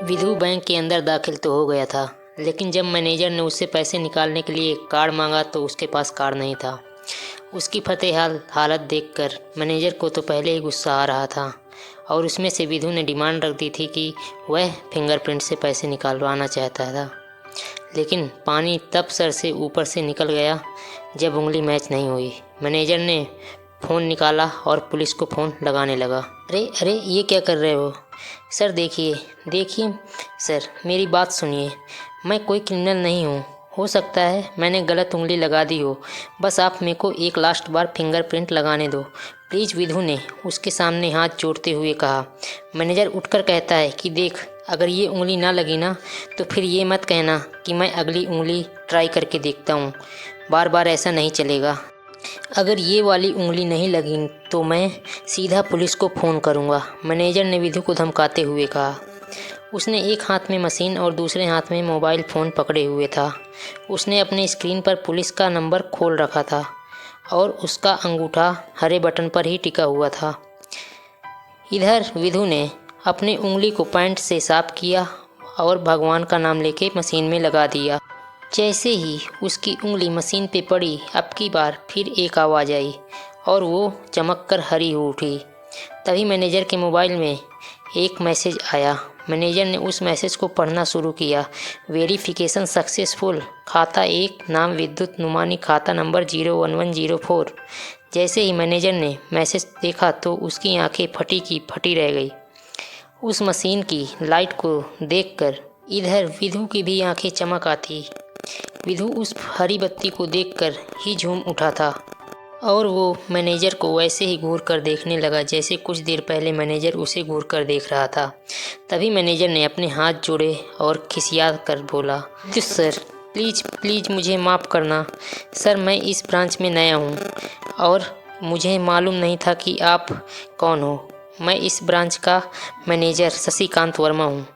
Vidhu bank के अंदर दाखिल तो हो गया था, लेकिन जब मैनेजर ने उससे पैसे निकालने के लिए कार्ड मांगा तो उसके पास कार्ड नहीं था। उसकी फतेहाल हालत देखकर मैनेजर को तो पहले ही गुस्सा आ रहा था और उसमें से विधु ने डिमांड रख दी थी कि वह फिंगरप्रिंट से पैसे निकालवाना चाहता था। लेकिन पानी तब सर से ऊपर से निकल गया जब उंगली मैच नहीं हुई। मैनेजर ने फ़ोन निकाला और पुलिस को फ़ोन लगाने लगा। अरे अरे, ये क्या कर रहे हो सर? देखिए देखिए सर, मेरी बात सुनिए। मैं कोई क्रिमिनल नहीं हूँ। हो सकता है मैंने गलत उंगली लगा दी हो। बस आप मेरे को एक लास्ट बार फिंगरप्रिंट लगाने दो प्लीज़, विधु ने उसके सामने हाथ जोड़ते हुए कहा। मैनेजर उठकर कहता है कि देख, अगर ये उंगली ना लगी ना तो फिर ये मत कहना कि मैं अगली उंगली ट्राई करके देखता हूँ। बार बार ऐसा नहीं चलेगा। अगर ये वाली उंगली नहीं लगी तो मैं सीधा पुलिस को फ़ोन करूँगा, मैनेजर ने विधु को धमकाते हुए कहा। उसने एक हाथ में मशीन और दूसरे हाथ में मोबाइल फ़ोन पकड़े हुए था। उसने अपने स्क्रीन पर पुलिस का नंबर खोल रखा था और उसका अंगूठा हरे बटन पर ही टिका हुआ था। इधर विधु ने अपनी उंगली को पैंट से साफ किया और भगवान का नाम लेके मशीन में लगा दिया। जैसे ही उसकी उंगली मशीन पे पड़ी, अब की बार फिर एक आवाज़ आई और वो चमक कर हरी हो उठी। तभी मैनेजर के मोबाइल में एक मैसेज आया। मैनेजर ने उस मैसेज को पढ़ना शुरू किया। वेरिफिकेशन सक्सेसफुल, खाता 1, नाम विद्युत नुमानी, खाता नंबर 01104। जैसे ही मैनेजर ने मैसेज देखा तो उसकी आंखें फटी की फटी रह गई उस मशीन की लाइट को देखकर। इधर विधु की भी आंखें चमक आती। विधु उस हरी बत्ती को देखकर ही झूम उठा था और वो मैनेजर को वैसे ही घूर कर देखने लगा जैसे कुछ देर पहले मैनेजर उसे घूर कर देख रहा था। तभी मैनेजर ने अपने हाथ जोड़े और खिसिया कर बोला, सर प्लीज़ प्लीज़ मुझे माफ़ करना सर, मैं इस ब्रांच में नया हूँ और मुझे मालूम नहीं था कि आप कौन हो। मैं इस ब्रांच का मैनेजर शशिकांत वर्मा हूँ।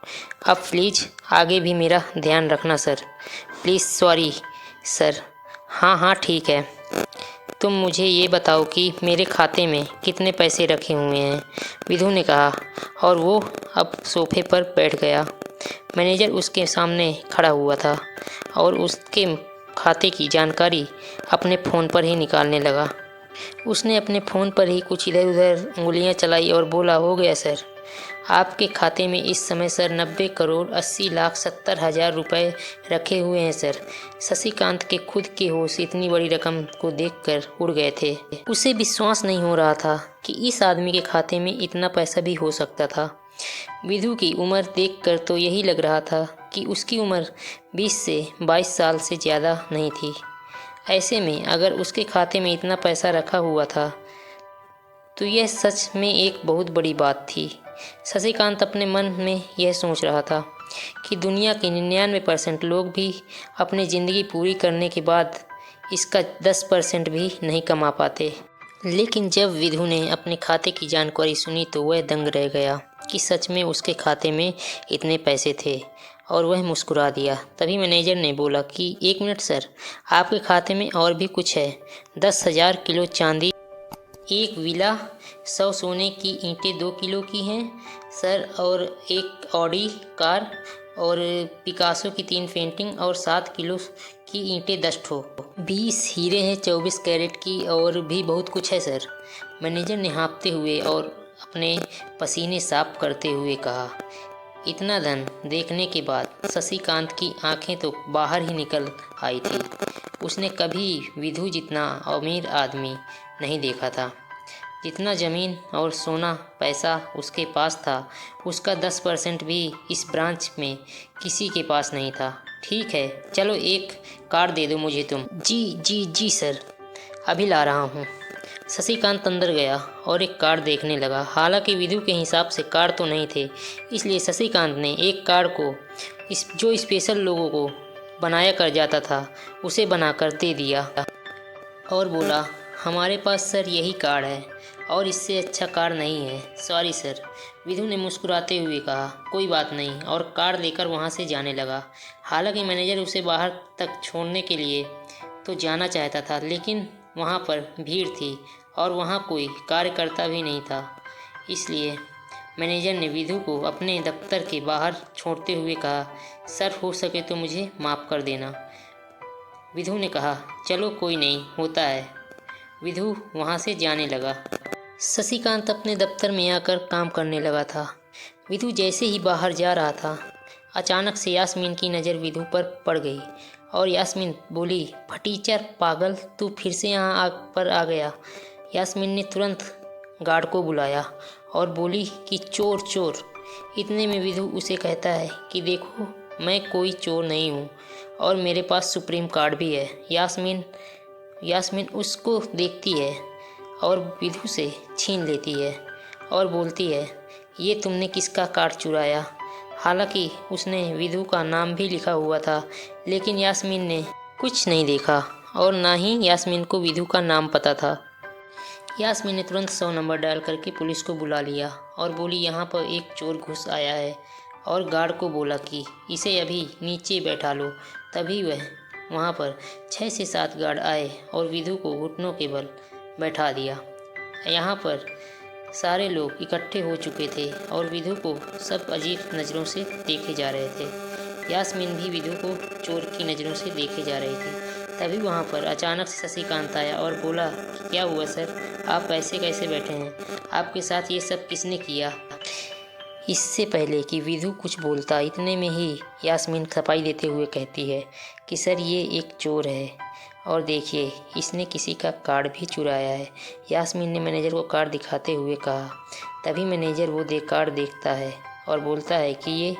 अब प्लीज़ आगे भी मेरा ध्यान रखना सर, प्लीज़। Sorry sir. हाँ हाँ ठीक है, तुम मुझे ये बताओ कि मेरे खाते में कितने पैसे रखे हुए हैं, विधु ने कहा और वो अब सोफे पर बैठ गया। मैनेजर उसके सामने खड़ा हुआ था और उसके खाते की जानकारी अपने फ़ोन पर ही निकालने लगा। उसने अपने फ़ोन पर ही कुछ इधर उधर उंगलियां चलाई और बोला, हो गया सर, आपके खाते में इस समय सर 90,80,70,000 रुपए रखे हुए हैं सर। शशिकांत के खुद के होश इतनी बड़ी रकम को देखकर उड़ गए थे। उसे विश्वास नहीं हो रहा था कि इस आदमी के खाते में इतना पैसा भी हो सकता था। विधु की उम्र देखकर तो यही लग रहा था कि उसकी उम्र 20 से 22 साल से ज़्यादा नहीं थी। ऐसे में अगर उसके खाते में इतना पैसा रखा हुआ था तो यह सच में एक बहुत बड़ी बात थी। शशिकांत अपने मन में यह सोच रहा था कि दुनिया के 99% लोग भी अपनी ज़िंदगी पूरी करने के बाद इसका 10% भी नहीं कमा पाते। लेकिन जब विधु ने अपने खाते की जानकारी सुनी तो वह दंग रह गया कि सच में उसके खाते में इतने पैसे थे और वह मुस्कुरा दिया। तभी मैनेजर ने बोला कि 1 मिनट सर, आपके खाते में और भी कुछ है। 10,000 किलो चांदी, एक विला, 100 सोने की ईंटें 2 किलो की हैं सर, और एक ऑडी कार और पिकासो की 3 पेंटिंग और 7 किलो की ईंटें 10 ठो, 20 हीरे हैं 24 कैरेट की और भी बहुत कुछ है सर, मैनेजर ने हाँफते हुए और अपने पसीने साफ करते हुए कहा। इतना धन देखने के बाद शशिकांत की आंखें तो बाहर ही निकल आई थी। उसने कभी विधु जितना अमीर आदमी नहीं देखा था। जितना ज़मीन और सोना पैसा उसके पास था, उसका 10% भी इस ब्रांच में किसी के पास नहीं था। ठीक है, चलो एक कार्ड दे दो मुझे तुम। जी जी जी सर, अभी ला रहा हूँ। शशिकांत अंदर गया और एक कार्ड देखने लगा। हालांकि विधु के हिसाब से कार्ड तो नहीं थे, इसलिए शशिकांत ने एक कार्ड को जो स्पेशल लोगों को बनाया कर जाता था उसे बनाकर दे दिया और बोला, हमारे पास सर यही कार्ड है और इससे अच्छा कार्ड नहीं है। सॉरी सर, विधु ने मुस्कुराते हुए कहा। कोई बात नहीं, और कार्ड लेकर वहाँ से जाने लगा। हालांकि मैनेजर उसे बाहर तक छोड़ने के लिए तो जाना चाहता था, लेकिन वहाँ पर भीड़ थी और वहाँ कोई कार्यकर्ता भी नहीं था, इसलिए मैनेजर ने विधु को अपने दफ्तर के बाहर छोड़ते हुए कहा, सर हो सके तो मुझे माफ़ कर देना। विधु ने कहा, चलो कोई नहीं, होता है। विधु वहाँ से जाने लगा। शशिकांत अपने दफ्तर में आकर काम करने लगा था। विधु जैसे ही बाहर जा रहा था, अचानक से यास्मीन की नज़र विधु पर पड़ गई और यास्मीन बोली, फटीचर पागल, तू फिर से यहाँ आग पर आ गया। यास्मीन ने तुरंत गार्ड को बुलाया और बोली कि चोर चोर। इतने में विधु उसे कहता है कि देखो, मैं कोई चोर नहीं हूँ और मेरे पास सुप्रीम कार्ड भी है। यास्मीन उसको देखती है और विधु से छीन लेती है और बोलती है, ये तुमने किसका कार्ड चुराया। हालांकि उसने विधु का नाम भी लिखा हुआ था, लेकिन यास्मीन ने कुछ नहीं देखा और ना ही यास्मीन को विधु का नाम पता था। यास्मीन ने तुरंत 100 नंबर डायल करके पुलिस को बुला लिया और बोली, यहाँ पर एक चोर घुस आया है, और गार्ड को बोला कि इसे अभी नीचे बैठा लो। तभी वहाँ पर 6 से 7 गार्ड आए और विधु को घुटनों के बल बैठा दिया। यहाँ पर सारे लोग इकट्ठे हो चुके थे और विधु को सब अजीब नज़रों से देखे जा रहे थे। यास्मीन भी विधु को चोर की नज़रों से देखे जा रही थी। तभी वहाँ पर अचानक से शशिकांत आया और बोला, क्या हुआ सर, आप ऐसे कैसे बैठे हैं, आपके साथ ये सब किसने किया। इससे पहले कि विधु कुछ बोलता, इतने में ही यास्मीन सफाई देते हुए कहती है कि सर ये एक चोर है और देखिए इसने किसी का कार्ड भी चुराया है। यास्मीन ने मैनेजर को कार्ड दिखाते हुए कहा। तभी मैनेजर वो कार्ड देखता है और बोलता है कि ये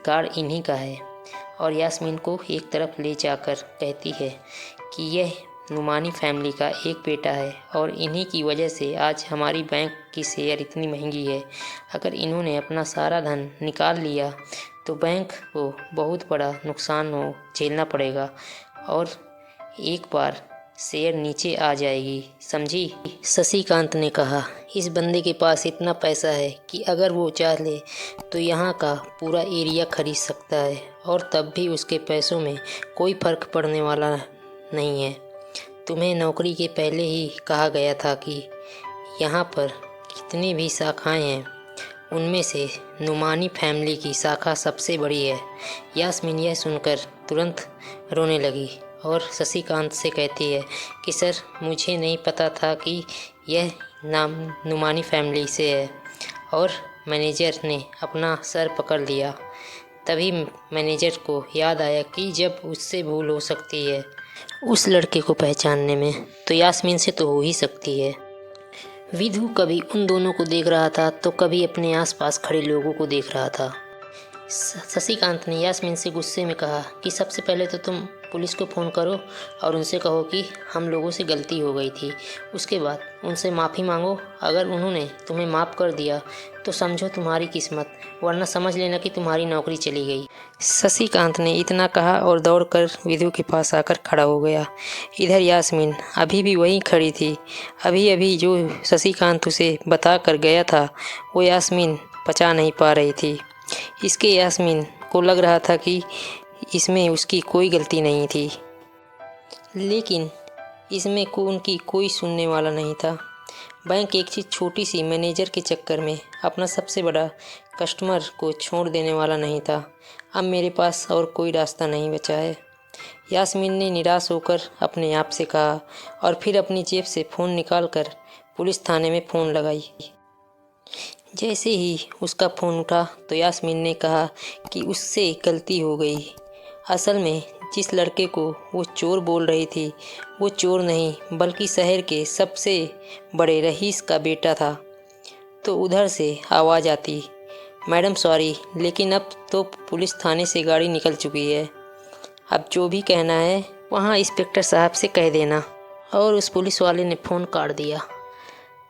कार्ड इन्हीं का है, और यास्मीन को एक तरफ ले जाकर कहती है कि यह नुमानी फैमिली का एक बेटा है और इन्हीं की वजह से आज हमारी बैंक की शेयर इतनी महंगी है। अगर इन्होंने अपना सारा धन निकाल लिया तो बैंक को बहुत बड़ा नुकसान झेलना पड़ेगा और एक बार शेयर नीचे आ जाएगी, समझी। शशिकांत ने कहा, इस बंदे के पास इतना पैसा है कि अगर वो चाह ले तो यहाँ का पूरा एरिया खरीद सकता है, और तब भी उसके पैसों में कोई फ़र्क पड़ने वाला नहीं है। तुम्हें नौकरी के पहले ही कहा गया था कि यहाँ पर कितनी भी शाखाएं हैं, उनमें से नुमानी फैमिली की शाखा सबसे बड़ी है। यास्मीन यह सुनकर तुरंत रोने लगी और शशिकांत से कहती है कि सर मुझे नहीं पता था कि यह नाम नुमानी फैमिली से है, और मैनेजर ने अपना सर पकड़ लिया। तभी मैनेजर को याद आया कि जब उससे भूल हो सकती है उस लड़के को पहचानने में, तो यास्मीन से तो हो ही सकती है। विधु कभी उन दोनों को देख रहा था तो कभी अपने आसपास खड़े लोगों को देख रहा था। शशिकांत ने यास्मीन से गुस्से में कहा कि सबसे पहले तो तुम पुलिस को फ़ोन करो और उनसे कहो कि हम लोगों से गलती हो गई थी। उसके बाद उनसे माफ़ी मांगो। अगर उन्होंने तुम्हें माफ़ कर दिया तो समझो तुम्हारी किस्मत, वरना समझ लेना कि तुम्हारी नौकरी चली गई। शशिकांत ने इतना कहा और दौड़कर विधु के पास आकर खड़ा हो गया। इधर यास्मीन अभी भी वहीं खड़ी थी। अभी अभी जो शशिकांत उसे बता कर गया था वो यास्मीन पचा नहीं पा रही थी। इसके यास्मीन को लग रहा था कि इसमें उसकी कोई गलती नहीं थी, लेकिन इसमें उनकी कोई सुनने वाला नहीं था। बैंक एक चीज़ छोटी सी मैनेजर के चक्कर में अपना सबसे बड़ा कस्टमर को छोड़ देने वाला नहीं था। अब मेरे पास और कोई रास्ता नहीं बचा है, यास्मीन ने निराश होकर अपने आप से कहा, और फिर अपनी जेब से फ़ोन निकालकर पुलिस थाने में फ़ोन लगाई। जैसे ही उसका फ़ोन उठा तो यास्मीन ने कहा कि उससे गलती हो गई। असल में जिस लड़के को वो चोर बोल रही थी वो चोर नहीं बल्कि शहर के सबसे बड़े रईस का बेटा था। तो उधर से आवाज़ आती, मैडम सॉरी, लेकिन अब तो पुलिस थाने से गाड़ी निकल चुकी है। अब जो भी कहना है वहाँ इंस्पेक्टर साहब से कह देना। और उस पुलिस वाले ने फ़ोन काट दिया।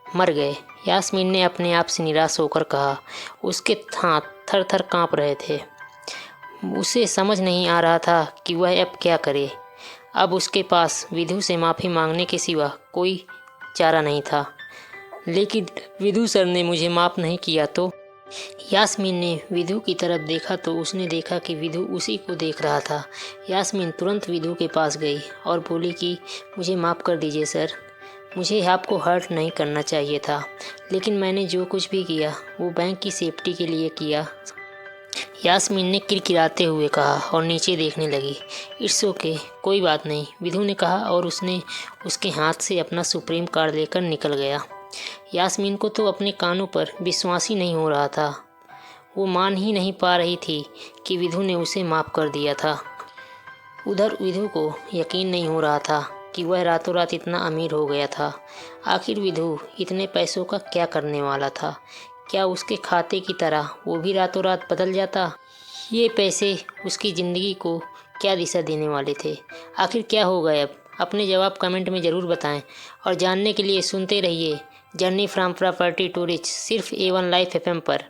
मर गए, यास्मीन ने अपने आप से निराश होकर कहा। उसके हाथ थर थर काँप रहे थे। उसे समझ नहीं आ रहा था कि वह अब क्या करे। अब उसके पास विधु से माफ़ी मांगने के सिवा कोई चारा नहीं था। लेकिन विधु सर ने मुझे माफ़ नहीं किया तो। यास्मीन ने विधु की तरफ देखा तो उसने देखा कि विधु उसी को देख रहा था। यास्मीन तुरंत विधु के पास गई और बोली कि मुझे माफ़ कर दीजिए सर, मुझे आपको हर्ट नहीं करना चाहिए था, लेकिन मैंने जो कुछ भी किया वो बैंक की सेफ्टी के लिए किया। यास्मीन ने किरकिराते हुए कहा और नीचे देखने लगी। इट्स ओके, कोई बात नहीं, विधु ने कहा और उसने उसके हाथ से अपना सुप्रीम कार्ड लेकर निकल गया। यास्मीन को तो अपने कानों पर विश्वास ही नहीं हो रहा था। वो मान ही नहीं पा रही थी कि विधु ने उसे माफ़ कर दिया था। उधर विधु को यकीन नहीं हो रहा था कि वह रातों रात इतना अमीर हो गया था। आखिर विधु इतने पैसों का क्या करने वाला था? क्या उसके खाते की तरह वो भी रातों रात बदल जाता? ये पैसे उसकी ज़िंदगी को क्या दिशा देने वाले थे? आखिर क्या होगा अब? अपने जवाब कमेंट में ज़रूर बताएं और जानने के लिए सुनते रहिए journey from property to rich, सिर्फ A1 लाइफ FM पर।